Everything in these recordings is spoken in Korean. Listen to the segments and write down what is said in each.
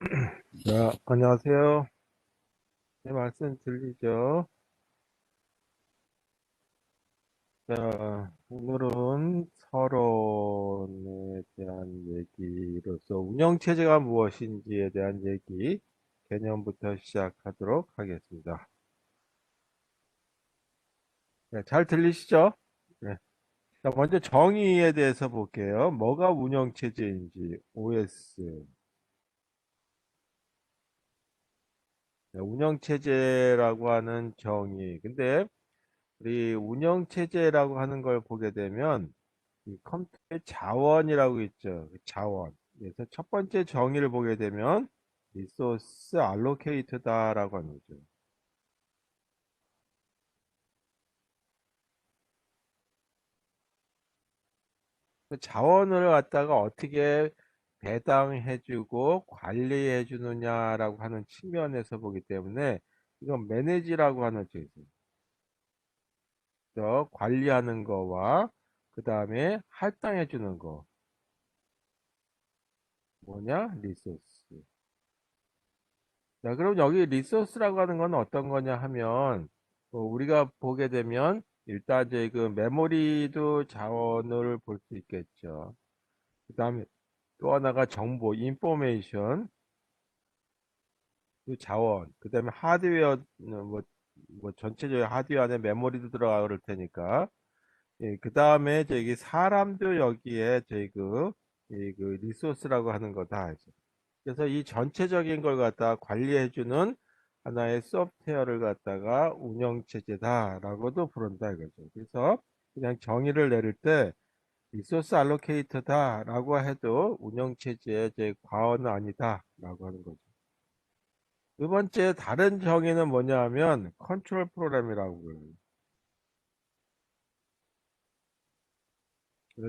자, 안녕하세요. 제 말씀 들리죠? 자, 오늘은 서론에 대한 얘기로서 운영체제가 무엇인지에 대한 얘기, 개념부터 시작하도록 하겠습니다. 네, 잘 들리시죠? 네. 자, 먼저 정의에 대해서 볼게요. 뭐가 운영체제인지, OS. 네, 운영체제라고 하는 정의. 근데 우리 운영체제라고 하는 걸 보게 되면 이 컴퓨터의 자원이라고 있죠. 그 자원. 그래서 첫 번째 정의를 보게 되면 리소스 알로케이트다라고 하는 거죠. 그 자원을 갖다가 어떻게 배당해주고 관리해주느냐라고 하는 측면에서 보기 때문에 이건 매니지라고 하는 쪽이죠. 관리하는 거와 그 다음에 할당해주는 거 뭐냐? 리소스. 자, 그럼 여기 리소스라고 하는 건 어떤 거냐 하면, 우리가 보게 되면, 일단 이제 그 메모리도 자원을 볼 수 있겠죠. 그 다음에 또 하나가 정보, 인포메이션, 그 자원, 그 다음에 하드웨어, 뭐 전체적인 하드웨어 안에 메모리도 들어가 그럴 테니까, 예, 그 다음에 저기 사람도 여기에 저희 그 리소스라고 하는 거다. 그래서 이 전체적인 걸 갖다가 관리해주는 하나의 소프트웨어를 갖다가 운영체제다라고도 부른다 이거죠. 그래서 그냥 정의를 내릴 때 리소스 알로케이터다라고 해도 운영체제의 제 과언은 아니다라고 하는 거죠. 두 번째 다른 정의는 뭐냐 하면 컨트롤 프로그램이라고 그래요.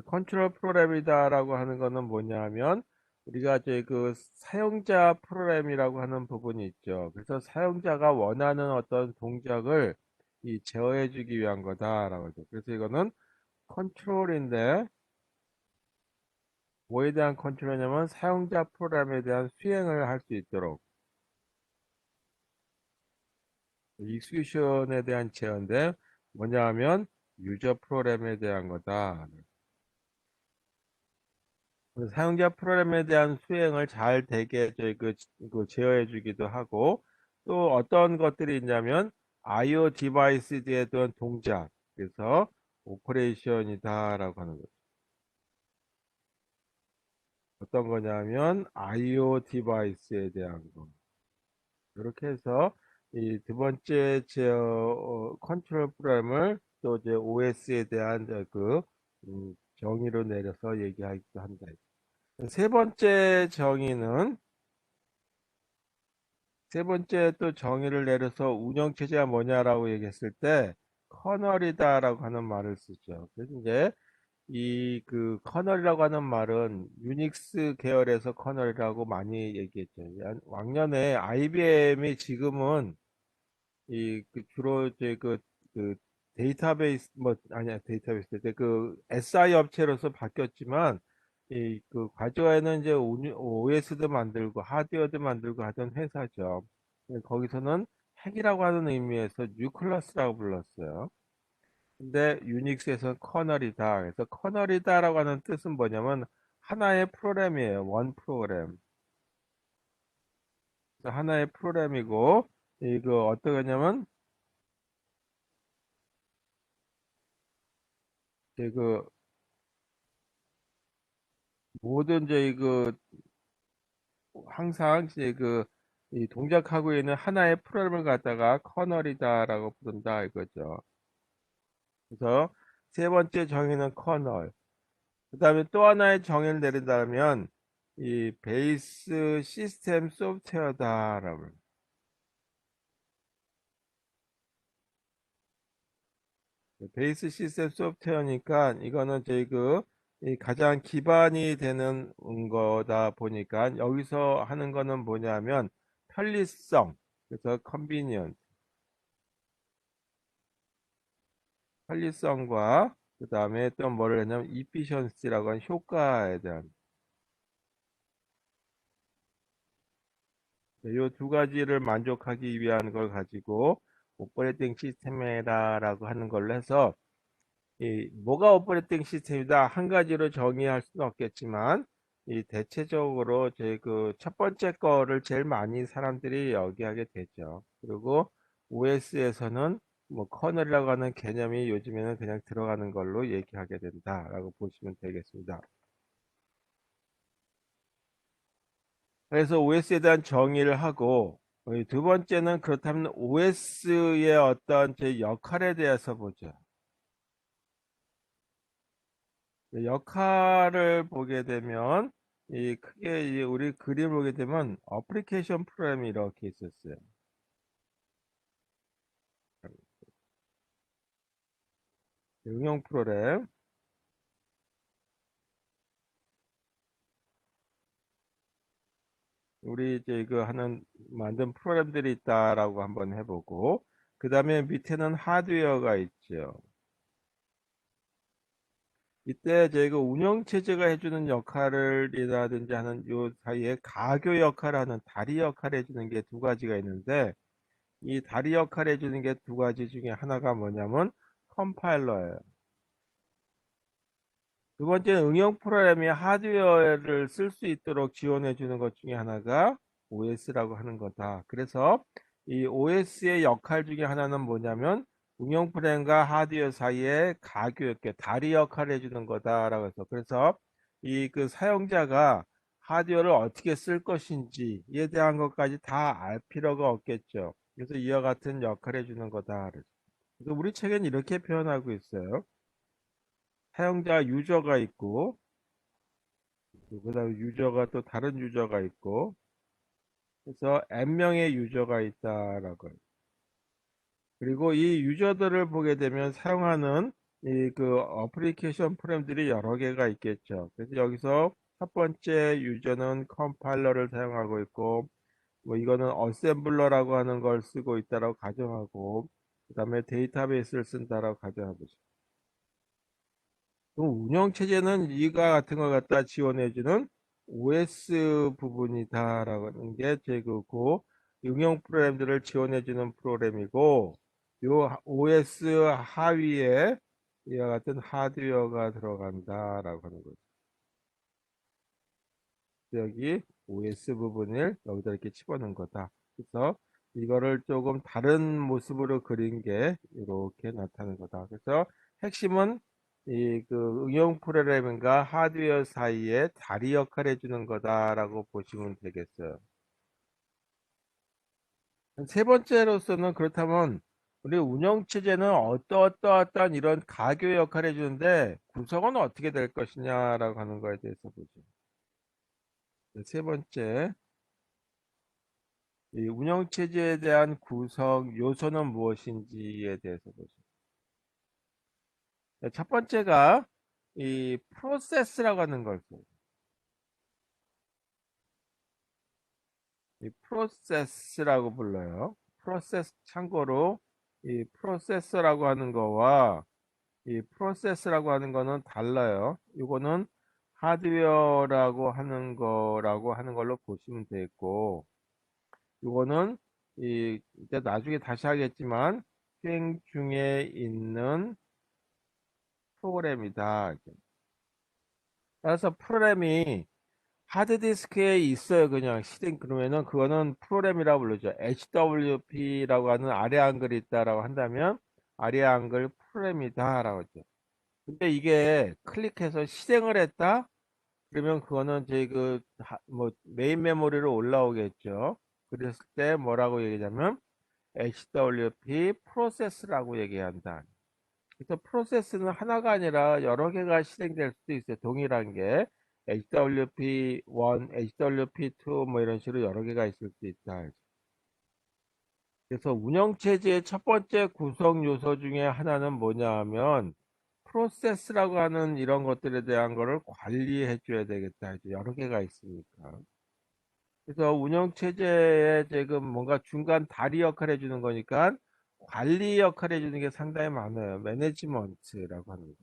컨트롤 프로그램이다라고 하는 거는 뭐냐 하면 우리가 이제 그 사용자 프로그램이라고 하는 부분이 있죠. 그래서 사용자가 원하는 어떤 동작을 이 제어해 주기 위한 거다라고 하죠. 그래서 이거는 컨트롤인데 뭐에 대한 컨트롤이냐면 사용자 프로그램에 대한 수행을 할 수 있도록 익스큐션에 대한 제어인데 뭐냐 하면 유저 프로그램에 대한 거다. 사용자 프로그램에 대한 수행을 잘 되게 그 제어해 주기도 하고 또 어떤 것들이 있냐면 IO 디바이스에 대한 동작 그래서 오퍼레이션이다라고 하는 거죠. 어떤 거냐면 IO 디바이스에 대한 거. 이렇게 해서 이 두 번째 제어 컨트롤 프로그램을 또 이제 OS에 대한 정의로 내려서 얘기하기도 한다. 세 번째 정의는 세 번째 또 정의를 내려서 운영체제가 뭐냐라고 얘기했을 때 커널이다라고 하는 말을 쓰죠. 그래서 이제 이 그 커널이라고 하는 말은 유닉스 계열에서 커널이라고 많이 얘기했죠. 왕년에 IBM이 지금은 이 그 주로 이제 그 데이터베이스 뭐 아니야 데이터베이스 그 SI 업체로서 바뀌었지만 이 그 과거에는 이제 OS도 만들고 하드웨어도 만들고 하던 회사죠. 거기서는 핵이라고 하는 의미에서 뉴클러스라고 불렀어요. 근데 유닉스에서는 커널이다. 그래서 커널이다라고 하는 뜻은 뭐냐면 하나의 프로그램이에요. 원 프로그램. 그래서 하나의 프로그램이고 이거 어떻게 하냐면 그 모든 이제 항상 이제 이 동작하고 있는 하나의 프로그램을 갖다가 커널이다라고 부른다 이거죠. 그래서 세 번째 정의는 커널. 그다음에 또 하나의 정의를 내린다면 이 베이스 시스템 소프트웨어다라고. 베이스 시스템 소프트웨어니까 이거는 저희 이 가장 기반이 되는 거다 보니까 여기서 하는 거는 뭐냐면 편리성. 그래서 컨비니언 편리성과 그 다음에 또 뭐를 했냐면 이피션시라고 하는 효과에 대한 이 두 가지를 만족하기 위한 걸 가지고 오퍼레이팅 시스템이다라고 하는 걸로 해서 뭐가 오퍼레이팅 시스템이다 한 가지로 정의할 수는 없겠지만 이 대체적으로 제 그 첫 번째 거를 제일 많이 사람들이 여기하게 되죠. 그리고 OS에서는 뭐 커널이라고 하는 개념이 요즘에는 그냥 들어가는 걸로 얘기하게 된다라고 보시면 되겠습니다. 그래서 OS에 대한 정의를 하고 두 번째는 그렇다면 OS의 어떤 제 역할에 대해서 보죠. 역할을 보게 되면 이 크게 우리 그림을 보게 되면 어플리케이션 프로그램이 이렇게 있었어요. 응용 프로그램. 우리 이제 이거 하는 만든 프로그램들이 있다라고 한번 해보고 그 다음에 밑에는 하드웨어가 있죠. 이때 저희가 운영체제가 해주는 역할이라든지 하는 요 사이에 가교 역할을 하는 다리 역할을 해주는 게 두 가지가 있는데 이 다리 역할을 해주는 게 두 가지 중에 하나가 뭐냐면 컴파일러예요. 두 번째는 응용 프로그램이 하드웨어를 쓸 수 있도록 지원해 주는 것 중에 하나가 OS라고 하는 거다. 그래서 이 OS의 역할 중에 하나는 뭐냐면 응용 프로그램과 하드웨어 사이에 가교역계 다리 역할을 해주는 거다라고 해서 그래서 이 그 사용자가 하드웨어를 어떻게 쓸 것인지에 대한 것까지 다 알 필요가 없겠죠. 그래서 이와 같은 역할을 해주는 거다. 그래서 우리 책엔 이렇게 표현하고 있어요. 사용자 유저가 있고 그다음에 유저가 또 다른 유저가 있고 그래서 n명의 유저가 있다라고 해요. 그리고 이 유저들을 보게 되면 사용하는 이 그 어플리케이션 프로그램들이 여러 개가 있겠죠. 그래서 여기서 첫 번째 유저는 컴파일러를 사용하고 있고 뭐 이거는 어셈블러라고 하는 걸 쓰고 있다라고 가정하고 그다음에 데이터베이스를 쓴다라고 가정하고 운영 체제는 이가 같은 걸 갖다 지원해주는 OS 부분이다라고 하는 게 제그고 응용 프로그램들을 지원해주는 프로그램이고 요 OS 하위에 이와 같은 하드웨어가 들어간다라고 하는 거죠. 여기 OS 부분을 여기다 이렇게 집어넣은 거다. 그래서 이거를 조금 다른 모습으로 그린 게 이렇게 나타나는 거다. 그래서 핵심은 이 그 응용 프로그램과 하드웨어 사이에 다리 역할을 해주는 거다라고 보시면 되겠어요. 세 번째로서는 그렇다면 우리 운영체제는 어떠어떠한 이런 가교 역할을 해주는데 구성은 어떻게 될 것이냐라고 하는 거에 대해서 보죠. 세 번째, 이 운영체제에 대한 구성 요소는 무엇인지에 대해서 보죠. 첫 번째가 이 프로세스라고 하는 걸 써요. 이 프로세스라고 불러요. 프로세스 참고로 이 프로세서라고 하는 거와 이 프로세스라고 하는 거는 달라요. 이거는 하드웨어라고 하는 거라고 하는 걸로 보시면 되겠고 이거는 이제 나중에 다시 하겠지만 수행 중에 있는 프로그램이다. 따라서 프로그램이 하드디스크에 있어요. 그냥 실행 그러면은 그거는 프로그램이라고 부르죠. HWP라고 하는 아래 한글이 있다라고 한다면 아래 한글 프로그램이다라고 하죠. 근데 이게 클릭해서 실행을 했다? 그러면 그거는 저희 뭐 메인 메모리로 올라오겠죠. 그랬을 때 뭐라고 얘기하냐면 HWP 프로세스라고 얘기한다. 그래서 프로세스는 하나가 아니라 여러 개가 실행될 수도 있어요. 동일한 게 HWP1, HWP2 뭐 이런 식으로 여러 개가 있을 수 있다. 그래서 운영체제의 첫 번째 구성 요소 중에 하나는 뭐냐 하면 프로세스라고 하는 이런 것들에 대한 거를 관리해 줘야 되겠다. 이제 여러 개가 있으니까. 그래서 운영체제에 지금 뭔가 중간 다리 역할을 해주는 거니까 관리 역할을 해주는 게 상당히 많아요. 매니지먼트라고 하는 거.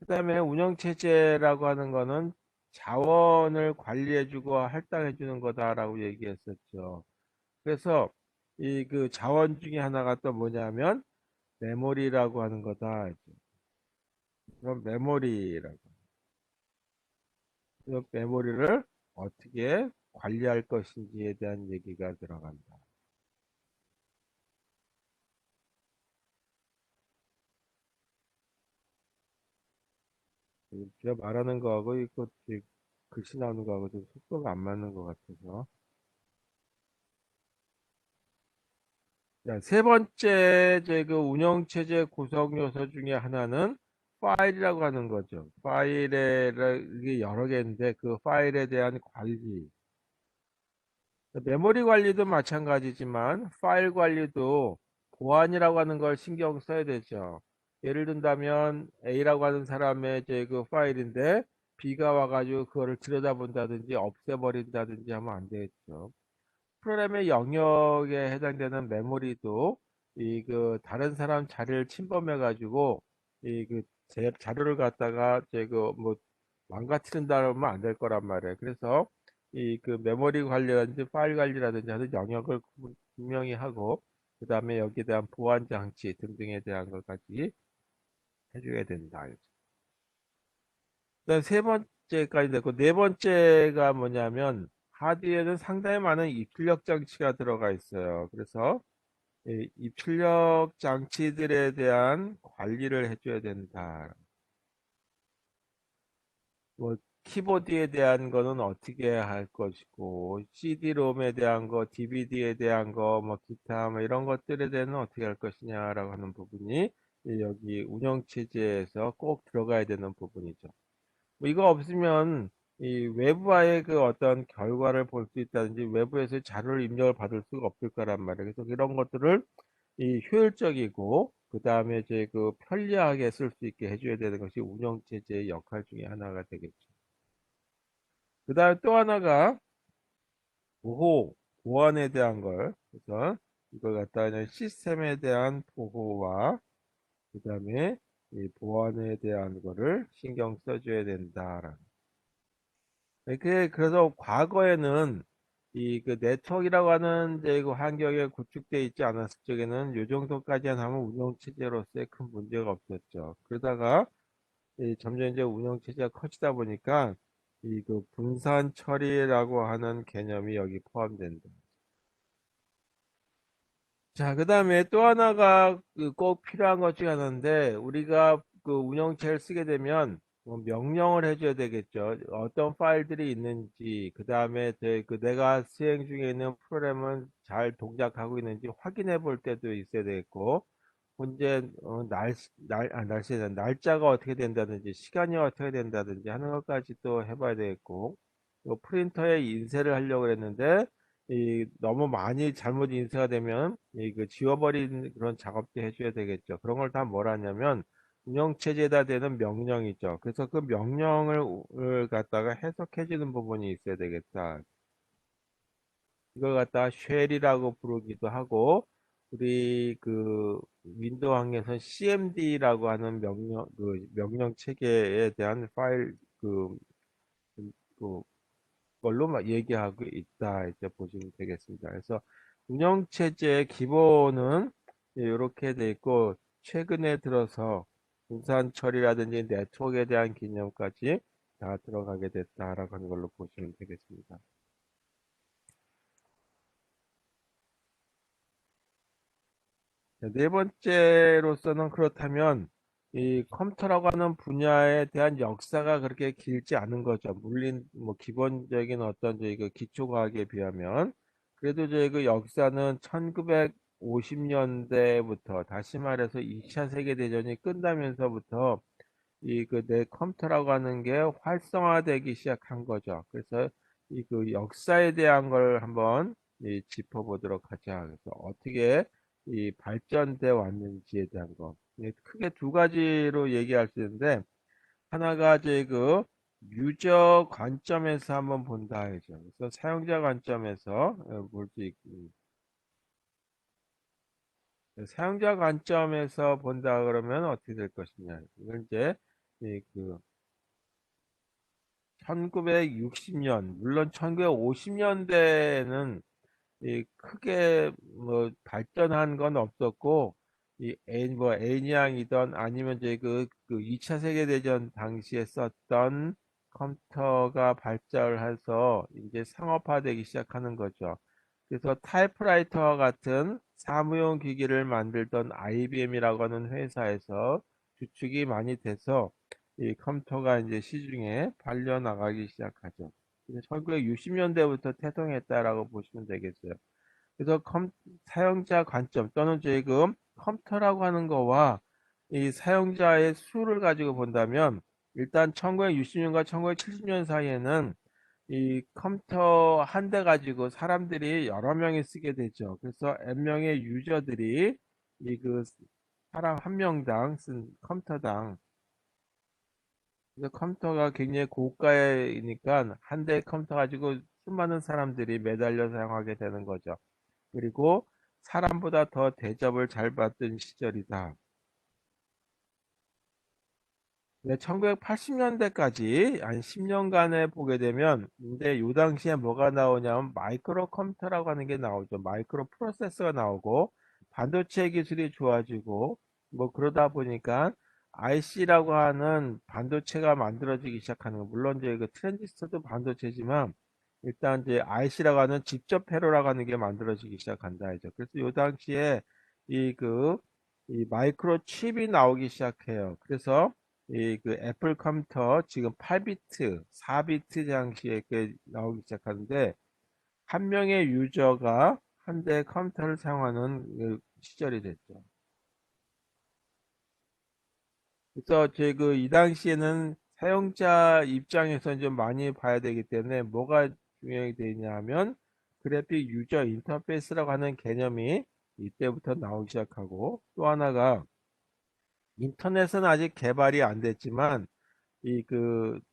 그 다음에 운영체제라고 하는 거는 자원을 관리해주고 할당해주는 거다라고 얘기했었죠. 그래서 이 그 자원 중에 하나가 또 뭐냐면 메모리라고 하는 거다. 그럼 메모리라고. 그 메모리를 어떻게 관리할 것인지에 대한 얘기가 들어간다. 제가 말하는 거하고 이거 글씨 나오는 거하고 좀 속도가 안 맞는 것 같아서. 자, 세 번째 제 그 운영체제 구성 요소 중에 하나는 파일이라고 하는 거죠. 파일에 이게 여러 개인데 그 파일에 대한 관리. 메모리 관리도 마찬가지지만 파일 관리도 보안이라고 하는 걸 신경 써야 되죠. 예를 든다면 A라고 하는 사람의 제 그 파일인데 B가 와가지고 그거를 들여다본다든지 없애버린다든지 하면 안 되겠죠. 프로그램의 영역에 해당되는 메모리도 이 그 다른 사람 자료를 침범해 가지고 이 그 자료를 갖다가 제 그 뭐 망가뜨린다 그러면 안 될 거란 말이에요. 그래서 이 그 메모리 관리라든지 파일 관리라든지 하는 영역을 분명히 하고 그다음에 여기에 대한 보안 장치 등등에 대한 것까지 해줘야 된다. 그다음 세 번째까지 됐고 네 번째가 뭐냐면 하드웨어는 상당히 많은 입출력 장치가 들어가 있어요. 그래서 이 입출력 장치들에 대한 관리를 해줘야 된다. 뭐 키보드에 대한 거는 어떻게 할 것이고 CD-ROM에 대한 거, DVD에 대한 거, 뭐 기타 뭐 이런 것들에 대해서는 어떻게 할 것이냐라고 하는 부분이 여기 운영 체제에서 꼭 들어가야 되는 부분이죠. 뭐 이거 없으면 이 외부와의 그 어떤 결과를 볼 수 있다든지 외부에서 자료를 입력을 받을 수가 없을 거란 말이에요. 그래서 이런 것들을 이 효율적이고 그 다음에 이제 그 편리하게 쓸 수 있게 해줘야 되는 것이 운영체제의 역할 중에 하나가 되겠죠. 그 다음에 또 하나가 보안에 대한 걸, 그래서 이걸 갖다가 시스템에 대한 보호와 그 다음에 이 보안에 대한 거를 신경 써줘야 된다. 그래서 과거에는 이 그 네트워크라고 하는 이제 그 환경에 구축되어 있지 않았을 적에는 요 정도까지 하면 운영 체제로서의 큰 문제가 없었죠. 그러다가 점점 이제 운영 체제가 커지다 보니까 이 그 분산 처리라고 하는 개념이 여기 포함된다. 자, 그 다음에 또 하나가 그꼭 필요한 것 중에 하나인데, 우리가 그 운영체를 쓰게 되면 뭐 명령을 해줘야 되겠죠. 어떤 파일들이 있는지, 그 다음에 그 내가 수행 중에 있는 프로그램은 잘 동작하고 있는지 확인해 볼 때도 있어야 되겠고, 문제, 날짜가 어떻게 된다든지, 시간이 어떻게 된다든지 하는 것까지 또 해봐야 되겠고, 또 프린터에 인쇄를 하려고 했는데, 너무 많이 잘못 인쇄가 되면 그 지워버리는 그런 작업도 해줘야 되겠죠. 그런 걸 다 뭘 하냐면 운영체제에다 되는 명령이죠. 그래서 그 명령을 갖다가 해석해 주는 부분이 있어야 되겠다. 이걸 갖다가 쉘이라고 부르기도 하고 우리 그 윈도우항에서 CMD라고 하는 명령 체계에 대한 파일 그 걸로 막 얘기하고 있다 이제 보시면 되겠습니다. 그래서 운영 체제의 기본은 이렇게 돼 있고 최근에 들어서 분산 처리라든지 네트워크에 대한 개념까지 다 들어가게 됐다라고 하는 걸로 보시면 되겠습니다. 자, 네 번째로서는 그렇다면 이 컴퓨터라고 하는 분야에 대한 역사가 그렇게 길지 않은 거죠. 물론 뭐 기본적인 어떤 저희 그 기초과학에 비하면 그래도 저희 그 역사는 1950년대부터 다시 말해서 2차 세계대전이 끝나면서부터 이 그 내 컴퓨터라고 하는 게 활성화되기 시작한 거죠. 그래서 이 그 역사에 대한 걸 한번 짚어보도록 하자. 그래서 어떻게 이 발전돼 왔는지에 대한 거. 크게 두 가지로 얘기할 수 있는데 하나가 이제 그 유저 관점에서 한번 본다 하죠. 그래서 사용자 관점에서 볼 수 있고 사용자 관점에서 본다 그러면 어떻게 될 것이냐. 이걸 이제 그 1960년, 물론 1950년대에는 이 크게 뭐 발전한 건 없었고, 이 뭐 애니악이던 아니면 이제 그 2차 세계대전 당시에 썼던 컴퓨터가 발달해서 이제 상업화되기 시작하는 거죠. 그래서 타이프라이터와 같은 사무용 기기를 만들던 IBM이라고 하는 회사에서 주축이 많이 돼서 이 컴퓨터가 이제 시중에 팔려 나가기 시작하죠. 1960년대부터 태동했다라고 보시면 되겠어요. 그래서 사용자 관점 또는 지금 컴퓨터라고 하는 거와 이 사용자의 수를 가지고 본다면 일단 1960년과 1970년 사이에는 이 컴퓨터 한 대 가지고 사람들이 여러 명이 쓰게 되죠. 그래서 N명의 유저들이 이 사람 한 명당 쓴 컴퓨터당, 그래서 컴퓨터가 굉장히 고가이니까 한 대 컴퓨터 가지고 수많은 사람들이 매달려 사용하게 되는 거죠. 그리고 사람보다 더 대접을 잘 받던 시절이다. 1980년대까지 한 10년간에 보게 되면 근데 요 당시에 뭐가 나오냐면 마이크로 컴퓨터라고 하는 게 나오죠. 마이크로 프로세서가 나오고 반도체 기술이 좋아지고 뭐 그러다 보니까 IC라고 하는 반도체가 만들어지기 시작하는 거. 물론 이제 그 트랜지스터도 반도체지만 일단 이제 IC라고 하는 직접 회로라고 하는 게 만들어지기 시작한다 이죠. 그래서 요 당시에 이 이 마이크로 칩이 나오기 시작해요. 그래서 이 애플 컴퓨터 지금 8비트, 4비트 장치에 나오기 시작하는데 한 명의 유저가 한 대 컴퓨터를 사용하는 그 시절이 됐죠. 그래서 제 이 당시에는 사용자 입장에서 좀 많이 봐야 되기 때문에 뭐가 중요하게 되냐 하면 그래픽 유저 인터페이스라고 하는 개념이 이때부터 나오기 시작하고 또 하나가 인터넷은 아직 개발이 안 됐지만 이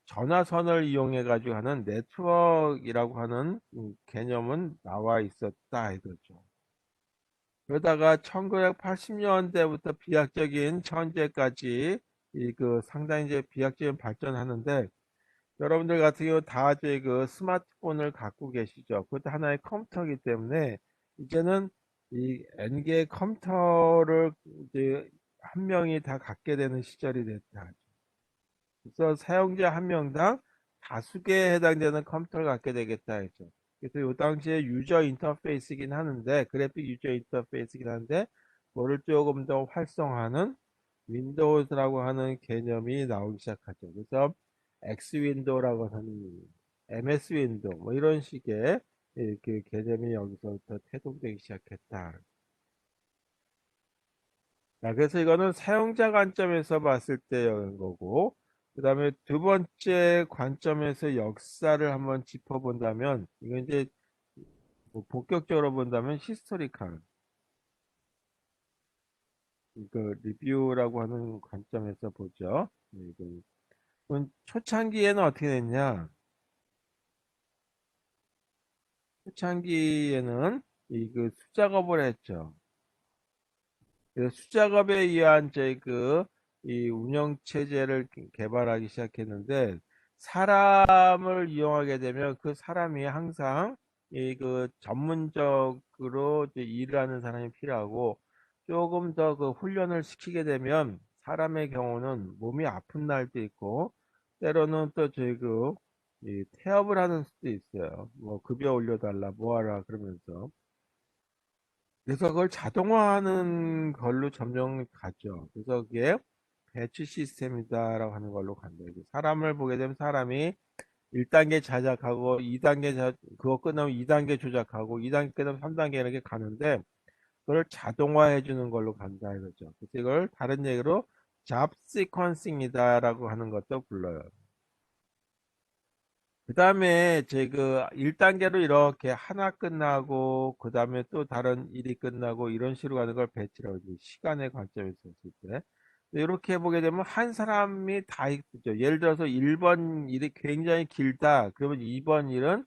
전화선을 이용해 가지고 하는 네트워크이라고 하는 개념은 나와 있었다 이거죠. 그러다가 1980년대부터 비약적인 현재까지 상당히 이제 비약적인 발전하는데 여러분들 같은 경우 다 이제 스마트폰을 갖고 계시죠. 그것도 하나의 컴퓨터이기 때문에 이제는 이 N개의 컴퓨터를 이제 한 명이 다 갖게 되는 시절이 됐다. 그래서 사용자 한 명당 다수개에 해당되는 컴퓨터를 갖게 되겠다 했죠. 그래서 이 당시에 유저 인터페이스이긴 하는데 그래픽 유저 인터페이스이긴 한데 그거를 조금 더 활성화하는 윈도우즈라고 하는 개념이 나오기 시작하죠. 그래서 X 윈도우라고 하는 MS 윈도우 뭐 이런 식의 이렇게 개념이 여기서부터 태동되기 시작했다. 자, 그래서 이거는 사용자 관점에서 봤을 때의 거고, 그 다음에 두 번째 관점에서 역사를 한번 짚어본다면, 이건 이제 뭐 본격적으로 본다면 히스토리칼, 리뷰라고 하는 관점에서 보죠. 그럼 초창기에는 어떻게 됐냐? 초창기에는 수작업을 했죠. 수작업에 의한 이 운영 체제를 개발하기 시작했는데 사람을 이용하게 되면 그 사람이 항상 전문적으로 이제 일을 하는 사람이 필요하고 조금 더 훈련을 시키게 되면 사람의 경우는 몸이 아픈 날도 있고 때로는 또 이 태업을 하는 수도 있어요. 뭐 급여 올려달라 뭐하라 그러면서 그래서 그걸 자동화하는 걸로 점점 가죠. 그래서 그게 배치 시스템이다라고 하는 걸로 간다. 사람을 보게 되면 사람이 1단계 자작하고 2단계 그거 끝나면 2단계 조작하고 2단계 끝나면 3단계 이렇게 가는데 그걸 자동화해 주는 걸로 간다 이거죠. 그래서 이걸 다른 얘기로 잡 시퀀싱이다라고 하는 것도 불러요. 그 다음에 제 1단계로 이렇게 하나 끝나고 그 다음에 또 다른 일이 끝나고 이런 식으로 가는 걸 배치라고 하죠. 시간의 관점에서 봤을 때. 이렇게 보게 되면 한 사람이 다 있죠. 예를 들어서 1번 일이 굉장히 길다. 그러면 2번 일은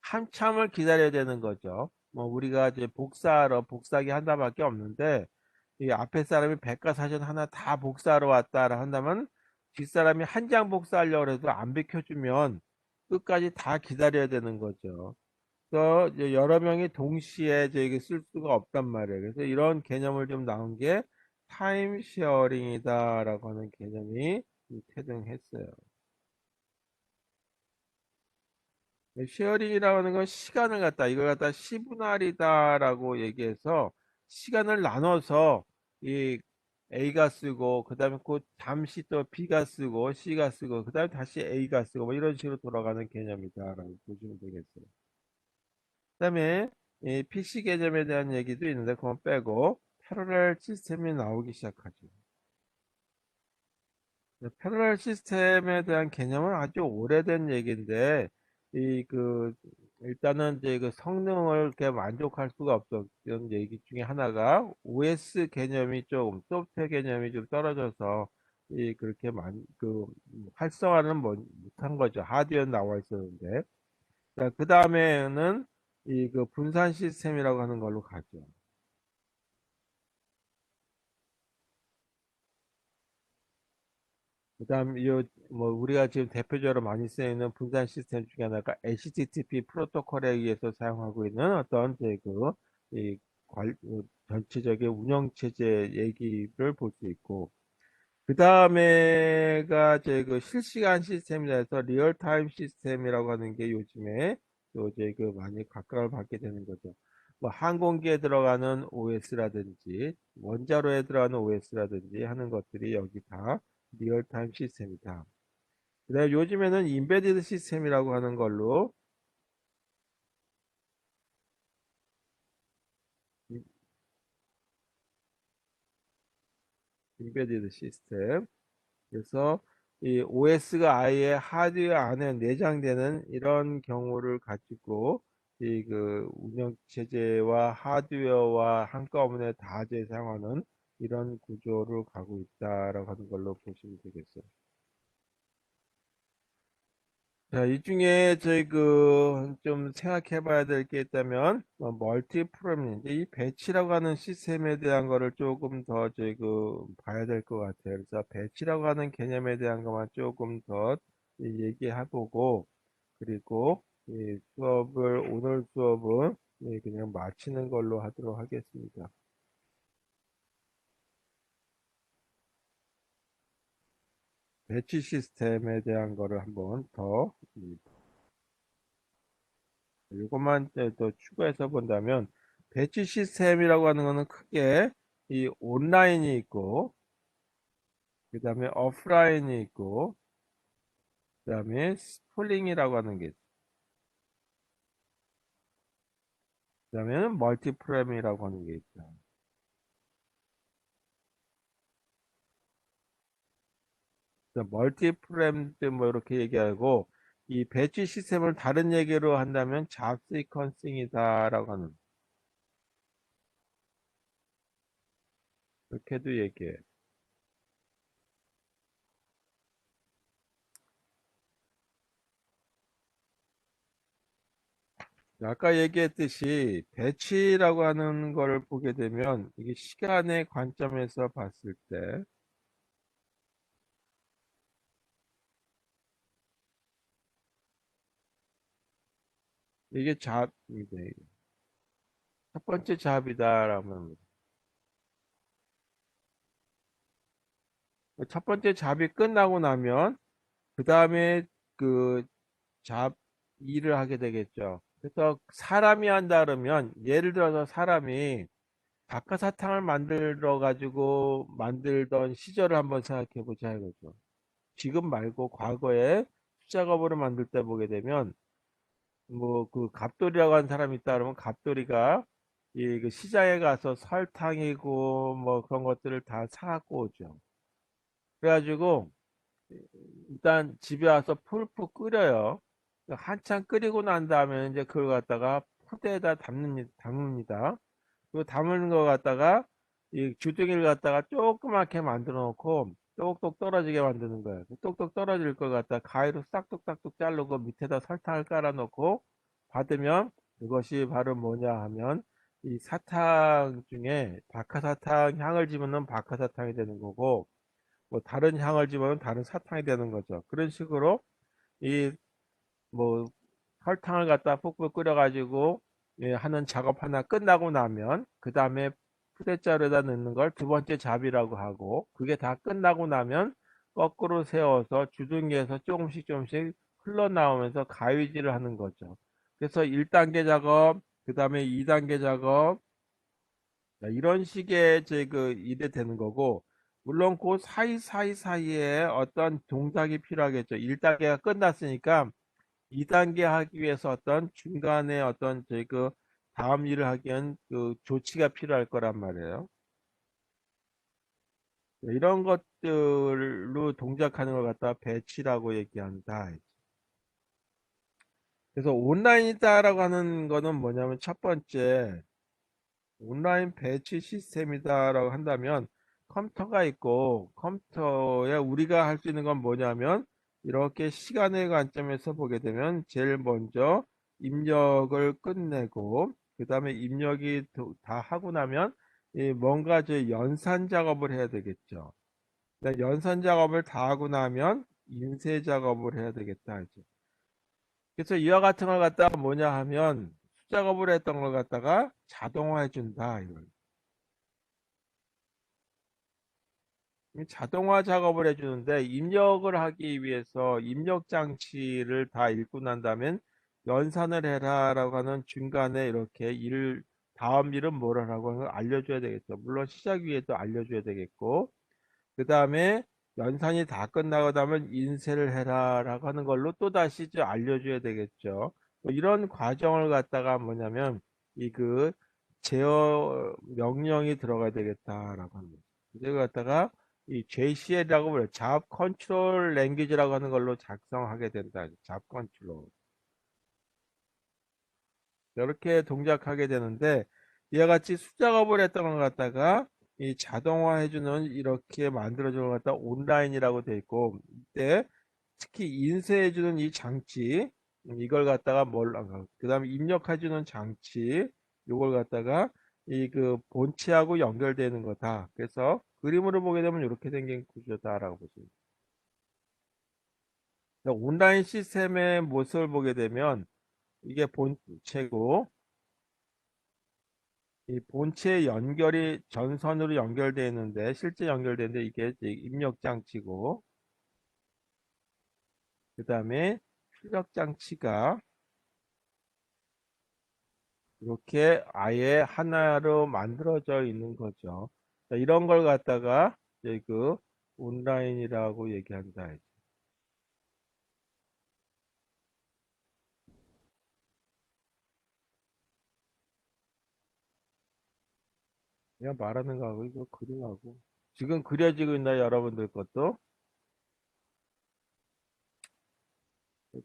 한참을 기다려야 되는 거죠. 뭐 우리가 이제 복사하러 복사기 한다밖에 없는데 이 앞에 사람이 백과사전 하나 다 복사하러 왔다 한다면 뒷사람이 한 장 복사하려고 해도 안 비켜주면 끝까지 다 기다려야 되는 거죠. 그래서 이제 여러 명이 동시에 저기 쓸 수가 없단 말이에요. 그래서 이런 개념을 좀 나온 게 타임 쉐어링이다라고 하는 개념이 태동했어요. 쉐어링이라고 하는 건 시간을 갖다 이걸 갖다 시분할이다라고 얘기해서 시간을 나눠서 이 A가 쓰고 그다음에 그 잠시 또 B가 쓰고 C가 쓰고 그다음에 다시 A가 쓰고 뭐 이런 식으로 돌아가는 개념이다라고 보시면 되겠어요. 그다음에 이 PC 개념에 대한 얘기도 있는데 그건 빼고 패러렐 시스템이 나오기 시작하죠. 패러렐 시스템에 대한 개념은 아주 오래된 얘기인데 이 그 일단은 이제 그 성능을 이렇게 만족할 수가 없었던 얘기 중에 하나가 OS 개념이 조금 소프트웨어 개념이 좀 떨어져서 이 그렇게 활성화는 못한 거죠. 하드웨어 나와 있었는데 그 다음에는 이 그 분산 시스템이라고 하는 걸로 가죠. 그다음 뭐 우리가 지금 대표적으로 많이 쓰이는 분산 시스템 중에 하나가 HTTP 프로토콜에 의해서 사용하고 있는 어떤 이 전체적인 운영 체제 얘기를 볼 수 있고 그 다음에가 그 실시간 시스템이라 해서 리얼타임 시스템이라고 하는 게 요즘에 또 많이 각광을 받게 되는 거죠. 뭐 항공기에 들어가는 OS라든지 원자로에 들어가는 OS라든지 하는 것들이 여기 다 리얼타임 시스템이다. 그다음에 요즘에는 임베디드 시스템이라고 하는 걸로 임베디드 시스템. 그래서 이 OS가 아예 하드웨어 안에 내장되는 이런 경우를 가지고 이 그 운영 체제와 하드웨어와 한꺼번에 다 재사용하는 이런 구조를 가고 있다라고 하는 걸로 보시면 되겠어요. 자, 이 중에 저희 좀 생각해 봐야 될 게 있다면 멀티 프로그래밍 이 배치라고 하는 시스템에 대한 거를 조금 더 봐야 될 것 같아요. 그래서 배치라고 하는 개념에 대한 것만 조금 더 얘기해 보고 그리고 이 오늘 수업은 그냥 마치는 걸로 하도록 하겠습니다. 배치 시스템에 대한 거를 한번 더 이것만 또 추가해서 본다면 배치 시스템이라고 하는 거는 크게 이 온라인이 있고 그 다음에 오프라인이 있고 그 다음에 스플링이라고 하는 게 있고 그 다음에는 멀티프레임이라고 하는 게 있다. 멀티프레임 뭐 이렇게 얘기하고 이 배치 시스템을 다른 얘기로 한다면 잡 시퀀싱이다라고 하는 그렇게도 얘기해. 아까 얘기했듯이 배치라고 하는 걸 보게 되면 이게 시간의 관점에서 봤을 때 이게 잡인데 첫 번째 잡이다라면 첫 번째 잡이 끝나고 나면 그 다음에 그 잡 일을 하게 되겠죠. 그래서 사람이 한다 그러면 예를 들어서 사람이 박하사탕을 만들어 가지고 만들던 시절을 한번 생각해 보자 이거죠. 지금 말고 과거에 수작업으로 만들 때 보게 되면 뭐 그 갑돌이라고 하는 사람이 있다 그러면 갑돌이가 이 그 시장에 가서 설탕이고 뭐 그런 것들을 다 사갖고 오죠. 그래가지고 일단 집에 와서 풀풀 끓여요. 한참 끓이고 난 다음에 이제 그걸 갖다가 포대에다 담습니다. 그 담은 거 갖다가 이 주둥이를 갖다가 조그맣게 만들어 놓고 똑똑 떨어지게 만드는 거예요. 그 똑똑 떨어질 걸 갖다 가위로 싹둑싹둑 자르고 밑에다 설탕을 깔아 놓고 받으면 그것이 바로 뭐냐 하면 이 사탕 중에 박하사탕 향을 집으면 박하사탕이 되는 거고 뭐 다른 향을 집으면 다른 사탕이 되는 거죠. 그런 식으로 이 뭐 설탕을 갖다 푹푹 끓여가지고 예, 하는 작업 하나 끝나고 나면 그 다음에 푸대자루에다 넣는 걸 두 번째 잡이라고 하고, 그게 다 끝나고 나면 거꾸로 세워서 주둥이에서 조금씩 조금씩 흘러나오면서 가위질을 하는 거죠. 그래서 1단계 작업, 그 다음에 2단계 작업, 이런 식의 그 일이 되는 거고, 물론 그 사이사이에 어떤 동작이 필요하겠죠. 1단계가 끝났으니까 2단계 하기 위해서 어떤 중간에 어떤 그 다음 일을 하기 위한 그 조치가 필요할 거란 말이에요. 이런 것들로 동작하는 걸 갖다 배치라고 얘기한다. 그래서 온라인이다라고 하는 거는 뭐냐면, 첫 번째 온라인 배치 시스템이다라고 한다면, 컴퓨터가 있고 컴퓨터에 우리가 할 수 있는 건 뭐냐면, 이렇게 시간의 관점에서 보게 되면 제일 먼저 입력을 끝내고, 그 다음에 입력이 다 하고 나면 이 뭔가 연산 작업을 해야 되겠죠. 연산 작업을 다 하고 나면 인쇄 작업을 해야 되겠다 하죠. 그래서 이와 같은 걸 갖다가 뭐냐 하면, 수작업을 했던 걸 갖다가 자동화해 준다 이걸. 이 자동화 작업을 해주는데, 입력을 하기 위해서 입력 장치를 다 읽고 난 다음엔 연산을 해라라고 하는 중간에 이렇게 다음 일은 뭐라고 하는 걸 알려줘야 되겠죠. 물론 시작 위에도 알려줘야 되겠고, 그 다음에 연산이 다 끝나고 나면 인쇄를 해라라고 하는 걸로 또 다시 알려줘야 되겠죠. 뭐 이런 과정을 갖다가 뭐냐면, 제어 명령이 들어가야 되겠다라고 합니다. 이걸 갖다가 이 JCL이라고 불러요. 잡 컨트롤 랭귀지라고 하는 걸로 작성하게 된다. 잡 컨트롤. 이렇게 동작하게 되는데, 이와 같이 수작업을 했던 걸 갖다가 이 자동화 해주는, 이렇게 만들어준 걸 갖다 온라인이라고 돼 있고, 이때 특히 인쇄해주는 이 장치, 이걸 갖다가 그 다음에 입력해주는 장치, 이걸 갖다가 본체하고 연결되는 거다. 그래서 그림으로 보게 되면 이렇게 생긴 구조다라고 보시면 돼요. 온라인 시스템의 모습을 보게 되면, 이게 본체고, 이 본체 연결이 전선으로 연결되어 있는데, 실제 연결되는데 이게 이제 입력 장치고, 그 다음에 출력 장치가 이렇게 아예 하나로 만들어져 있는 거죠. 자, 이런 걸 갖다가 이제 온라인이라고 얘기한다. 그냥 말하는 거하고 이거 그림하고 지금 그려지고 있나 여러분들 것도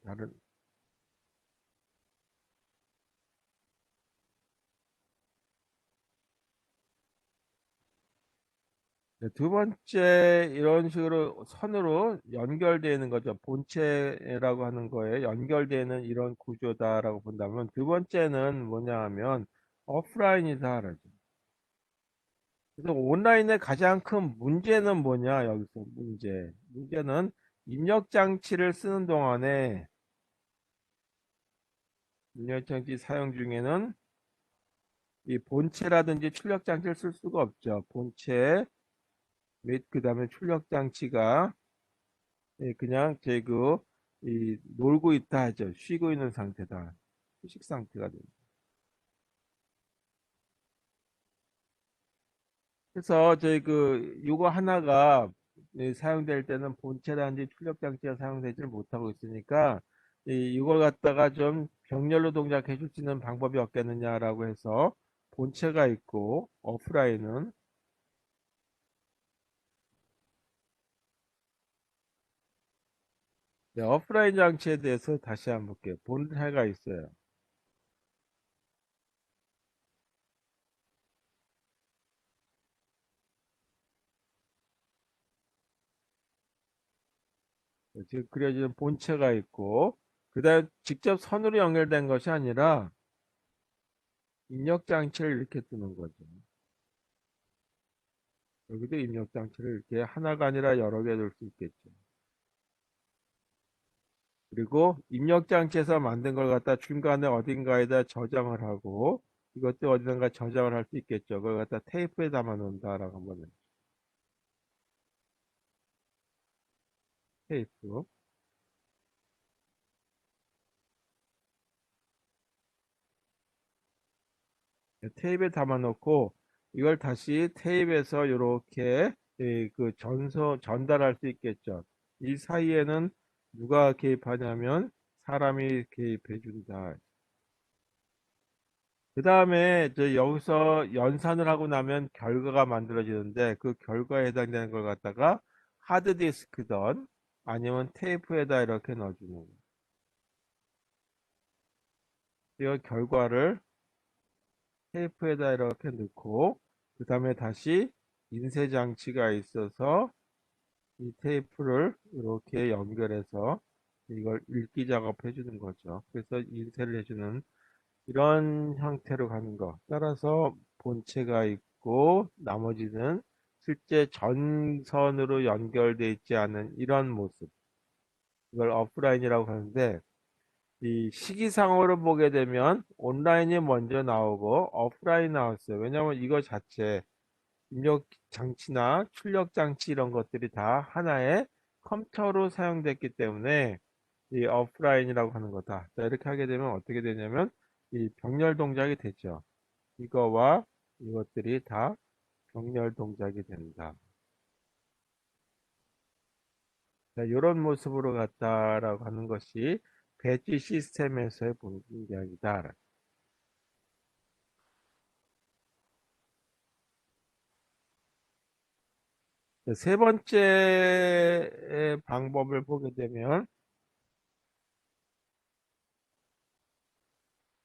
다른. 네, 두 번째, 이런 식으로 선으로 연결되는 거죠. 본체라고 하는 거에 연결되는 이런 구조다라고 본다면, 두 번째는 뭐냐 하면 오프라인이다 라죠. 그래서 온라인의 가장 큰 문제는 뭐냐, 여기서 문제는 입력 장치를 쓰는 동안에, 입력 장치 사용 중에는 이 본체라든지 출력 장치를 쓸 수가 없죠. 본체 및 그 다음에 출력 장치가 그냥 놀고 있다 하죠. 쉬고 있는 상태다. 휴식 상태가 됩니다. 그래서 요거 하나가 사용될 때는 본체라든지 출력 장치가 사용되지 못하고 있으니까, 이걸 갖다가 좀 병렬로 동작해 줄 수 있는 방법이 없겠느냐라고 해서 본체가 있고, 오프라인은. 네, 오프라인 장치에 대해서 다시 한번 볼게요. 본체가 있어요. 지금 그려지는 본체가 있고, 그다음 직접 선으로 연결된 것이 아니라 입력 장치를 이렇게 뜨는 거죠. 여기도 입력 장치를 이렇게 하나가 아니라 여러 개 둘 수 있겠죠. 그리고 입력장치에서 만든 걸 갖다 중간에 어딘가에다 저장을 하고 이것도 어디든가 저장을 할 수 있겠죠. 그걸 갖다 테이프에 담아 놓는다라고 하면 테이프. 테이프에 담아 놓고 이걸 다시 테이프에서 이렇게 그 전달할 수 있겠죠. 이 사이에는 누가 개입하냐면 사람이 개입해 준다. 그 다음에 여기서 연산을 하고 나면 결과가 만들어지는데 그 결과에 해당되는 걸 갖다가 하드디스크든 아니면 테이프에다 이렇게 넣어주는 거예요. 이 결과를 테이프에다 이렇게 넣고 그 다음에 다시 인쇄 장치가 있어서 이 테이프를 이렇게 연결해서 이걸 읽기 작업해 주는 거죠. 그래서 인쇄를 해주는 이런 형태로 가는 거. 따라서 본체가 있고 나머지는 실제 전선으로 연결돼 있지 않은 이런 모습. 이걸 오프라인이라고 하는데 이 시기상으로 보게 되면 온라인이 먼저 나오고 오프라인 나왔어요. 왜냐하면 이거 자체 입력 장치나 출력 장치 이런 것들이 다 하나의 컴퓨터로 사용됐기 때문에 이 오프라인이라고 하는 거다. 자, 이렇게 하게 되면 어떻게 되냐면 이 병렬 동작이 되죠. 이거와 이것들이 다 병렬 동작이 된다. 자, 이런 모습으로 갔다라고 하는 것이 배지 시스템에서의 본 이야기다. 세 번째 방법을 보게 되면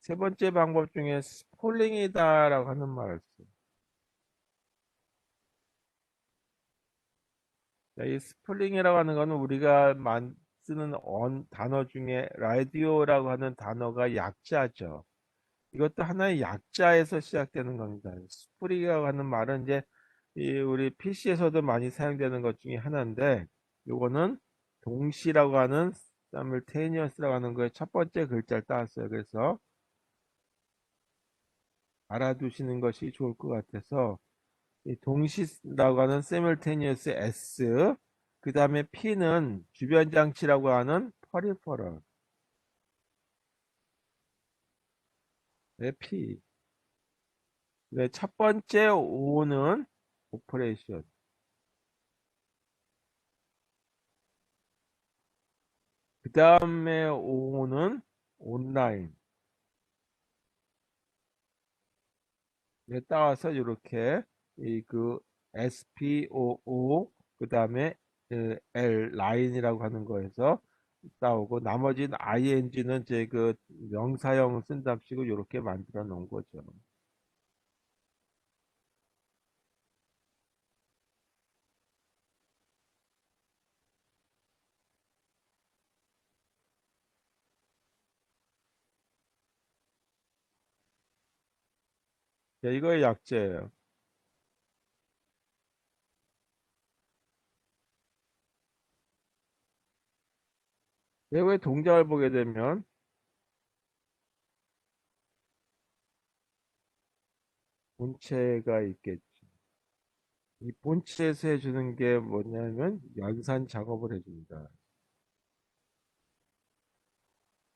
세 번째 방법 중에 스폴링이다라고 하는 말을 써요. 자, 이 스플링이라고 하는 거는 우리가 쓰는 단어 중에 라디오라고 하는 단어가 약자죠. 이것도 하나의 약자에서 시작되는 겁니다. 스프링이라고 하는 말은 이제 우리 PC에서도 많이 사용되는 것 중에 하나인데 요거는 동시라고 하는 simultaneous라고 하는 거에 첫 번째 글자를 따왔어요. 그래서 알아두시는 것이 좋을 것 같아서 이 동시라고 하는 simultaneous S, 그 다음에 P는 주변 장치라고 하는 peripheral, 의 P. 네, 첫 번째 O는 operation, 그 다음에 O는 온라인. 에 따라서 이렇게 그 SPOO, 그 다음에 L 라인이라고 하는 거에서 따오고 나머지는 ING는 제 그 명사형 쓴답시고 이렇게 만들어 놓은 거죠. 네, 이거의 약재예요. 외부의 동작을 보게 되면 본체가 있겠죠. 이 본체에서 해주는 게 뭐냐면 연산 작업을 해줍니다.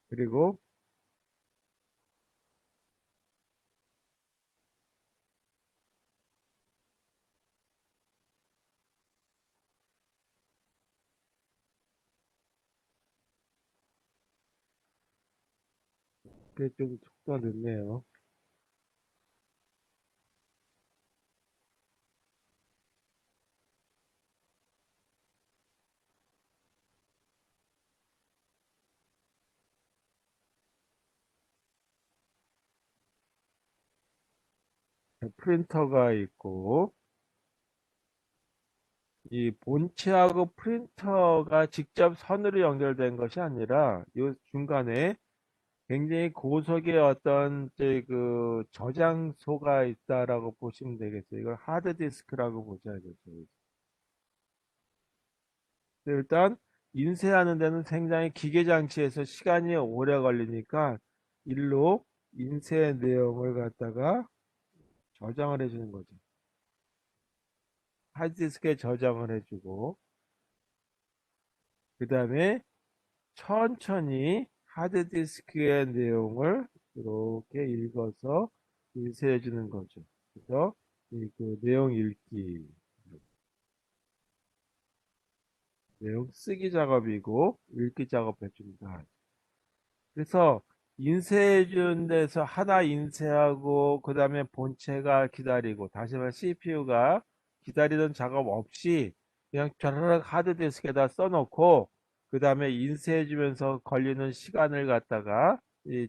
그리고 그게 좀 속도가 늦네요. 프린터가 있고 이 본체하고 프린터가 직접 선으로 연결된 것이 아니라 이 중간에 굉장히 고속의 어떤 그 저장소가 있다라고 보시면 되겠어요. 이걸 하드디스크라고 보셔야겠어요. 일단 인쇄하는 데는 굉장히 기계 장치에서 시간이 오래 걸리니까 일로 인쇄 내용을 갖다가 저장을 해주는 거죠. 하드디스크에 저장을 해주고 그 다음에 천천히 하드디스크의 내용을 이렇게 읽어서 인쇄해 주는 거죠. 그래서 이 그 내용 읽기, 내용 쓰기 작업이고 읽기 작업해 줍니다. 그래서 인쇄해 주는 데서 하나 인쇄하고 그 다음에 본체가 기다리고 다시 말해 CPU가 기다리던 작업 없이 그냥 쫘르륵 하드디스크에다 써놓고 그 다음에 인쇄해 주면서 걸리는 시간을 갖다가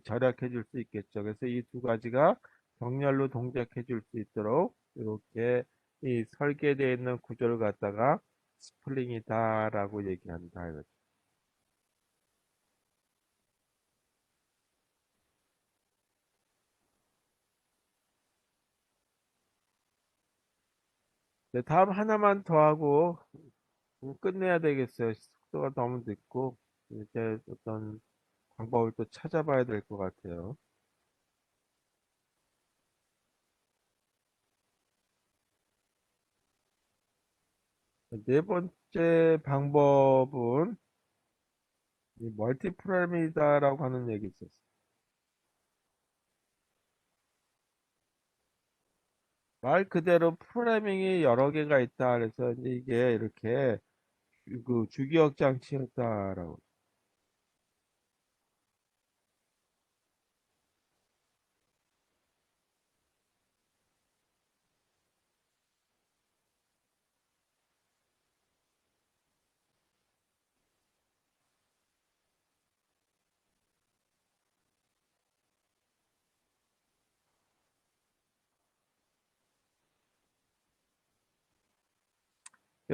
절약해 줄 수 있겠죠. 그래서 이 두 가지가 병렬로 동작해 줄 수 있도록 이렇게 이 설계되어 있는 구조를 갖다가 스플링이다라고 얘기한다. 이거죠. 네, 다음 하나만 더 하고 끝내야 되겠어요. 속도가 너무 늦고 이제 어떤 방법을 또 찾아봐야 될 것 같아요. 네 번째 방법은 이 멀티프레임이다라고 하는 얘기 있었어요. 말 그대로 프로그래밍이 여러 개가 있다. 그래서 이제 이게 이렇게 그 주기억 장치였다라고.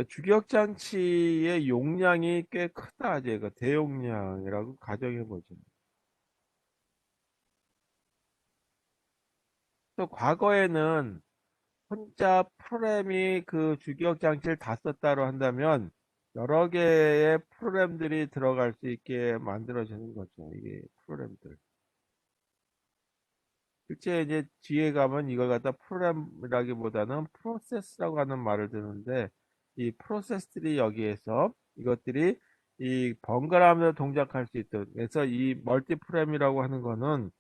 주기억 장치의 용량이 꽤 크다. 제가 대용량이라고 가정해 보죠. 또 과거에는 혼자 프로그램이 그 주기억 장치를 다 썼다고 한다면 여러 개의 프로그램들이 들어갈 수 있게 만들어지는 거죠. 이게 프로그램들. 실제 이제 뒤에 가면 이걸 갖다 프로그램이라기보다는 프로세스라고 하는 말을 드는데 이 프로세스들이 여기에서 이것들이 이 번갈아가면서 동작할 수 있도록 그래서 이 멀티 프로그램이라고 하는 거는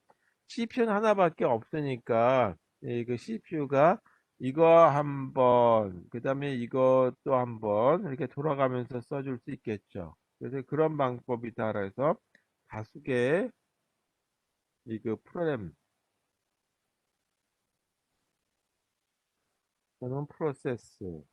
CPU는 하나밖에 없으니까 그 CPU가 이거 한 번, 그 다음에 이거 또 한 번 이렇게 돌아가면서 써줄 수 있겠죠. 그래서 그런 방법이다 해서 다수의 이 그 프로그램 또는 프로세스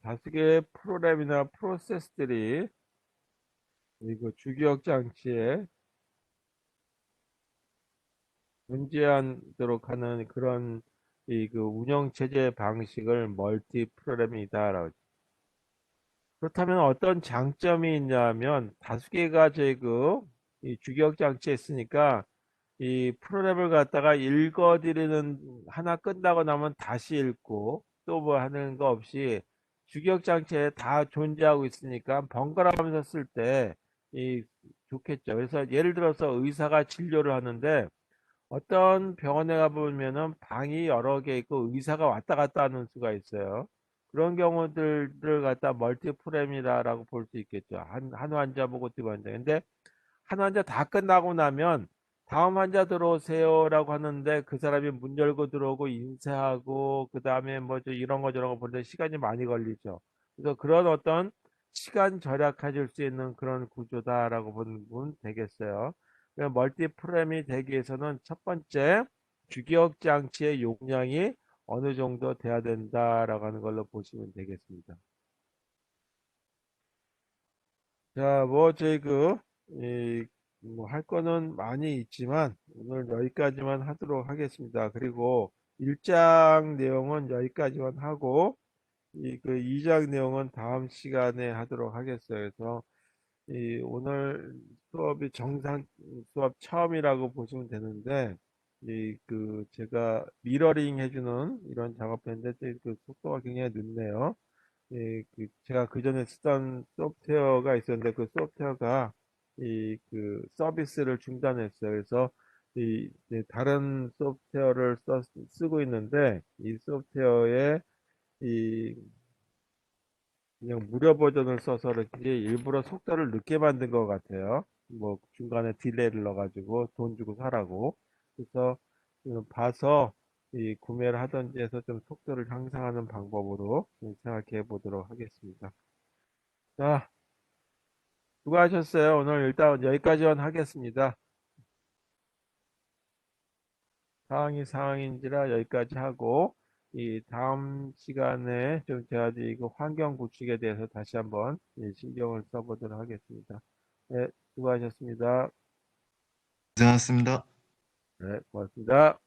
다수의 프로그램이나 프로세스들이 이거 주기억 장치에 존재하도록 하는 그런 이 그 운영 체제 방식을 멀티 프로그램이다라고. 그렇다면 어떤 장점이 있냐면 다수 개가 이 주기억 장치에 있으니까 이 프로그램을 갖다가 읽어드리는 하나 끝나고 나면 다시 읽고 또 뭐 하는 거 없이 주기억 장치에 다 존재하고 있으니까 번갈아가면서 쓸 때 이 좋겠죠. 그래서 예를 들어서 의사가 진료를 하는데 어떤 병원에 가보면은 방이 여러 개 있고 의사가 왔다 갔다 하는 수가 있어요. 그런 경우들을 갖다 멀티프렘이라고 볼 수 있겠죠. 한 환자 보고 두 환자. 근데 한 환자 다 끝나고 나면 다음 환자 들어오세요라고 하는데 그 사람이 문 열고 들어오고 인사하고 그 다음에 뭐저 이런 거 저런 거 보는데 시간이 많이 걸리죠. 그래서 그런 어떤 시간 절약해줄 수 있는 그런 구조다라고 보면 되겠어요. 멀티 프레임이 되기 위해서는 첫 번째 주기억 장치의 용량이 어느 정도 돼야 된다라고 하는 걸로 보시면 되겠습니다. 자, 뭐 저희 뭐 할 거는 많이 있지만 오늘 여기까지만 하도록 하겠습니다. 그리고 1장 내용은 여기까지만 하고 이 2장 내용은 다음 시간에 하도록 하겠어요. 그래서 이 오늘 수업이 정상 수업 처음이라고 보시면 되는데 제가 미러링 해주는 이런 작업했는데 속도가 굉장히 늦네요. 제가 그 전에 쓰던 소프트웨어가 있었는데 그 소프트웨어가 서비스를 중단했어요. 그래서 다른 소프트웨어를 쓰고 있는데 이 소프트웨어에 이 그냥 무료 버전을 써서 이렇게 일부러 속도를 늦게 만든 것 같아요. 뭐 중간에 딜레이를 넣어가지고 돈 주고 사라고. 그래서 봐서 구매를 하든지 해서 좀 속도를 향상하는 방법으로 좀 생각해 보도록 하겠습니다. 자, 수고하셨어요. 오늘 일단 여기까지만 하겠습니다. 상황이 상황인지라 여기까지 하고 이 다음 시간에 좀 제가 이거 환경 구축에 대해서 다시 한번 신경을 써보도록 하겠습니다. 네, 수고하셨습니다. 고생하셨습니다. 네, 고맙습니다.